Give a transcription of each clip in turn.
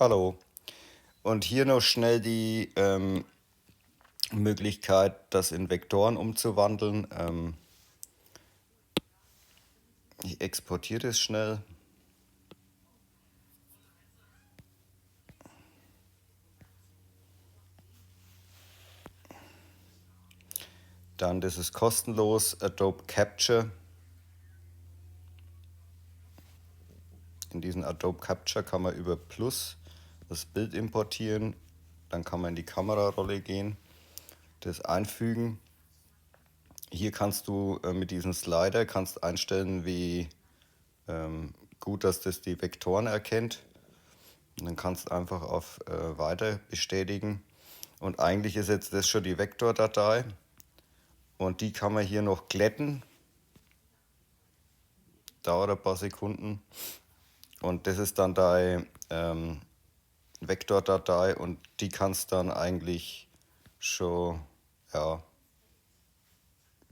Hallo. Und hier noch schnell die Möglichkeit, das in Vektoren umzuwandeln. Ich exportiere das schnell. Dann, das ist kostenlos, Adobe Capture. In diesen Adobe Capture kann man über Plus das Bild importieren. Dann kann man in die Kamerarolle gehen, das einfügen. Hier kannst du mit diesem Slider kannst einstellen, wie gut, dass das die Vektoren erkennt. Und dann kannst du einfach auf Weiter bestätigen. Und eigentlich ist jetzt das schon die Vektordatei. Und die kann man hier noch glätten. Dauert ein paar Sekunden. Und das ist dann deine Vektordatei und die kannst dann eigentlich schon, ja,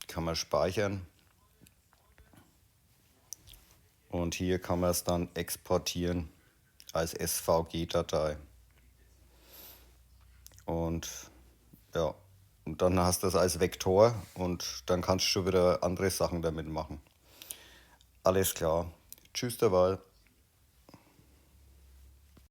kann man speichern. Und hier kann man es dann exportieren als SVG-Datei. Und ja, und dann hast du das als Vektor und dann kannst du schon wieder andere Sachen damit machen. Alles klar. Tschüss derweil.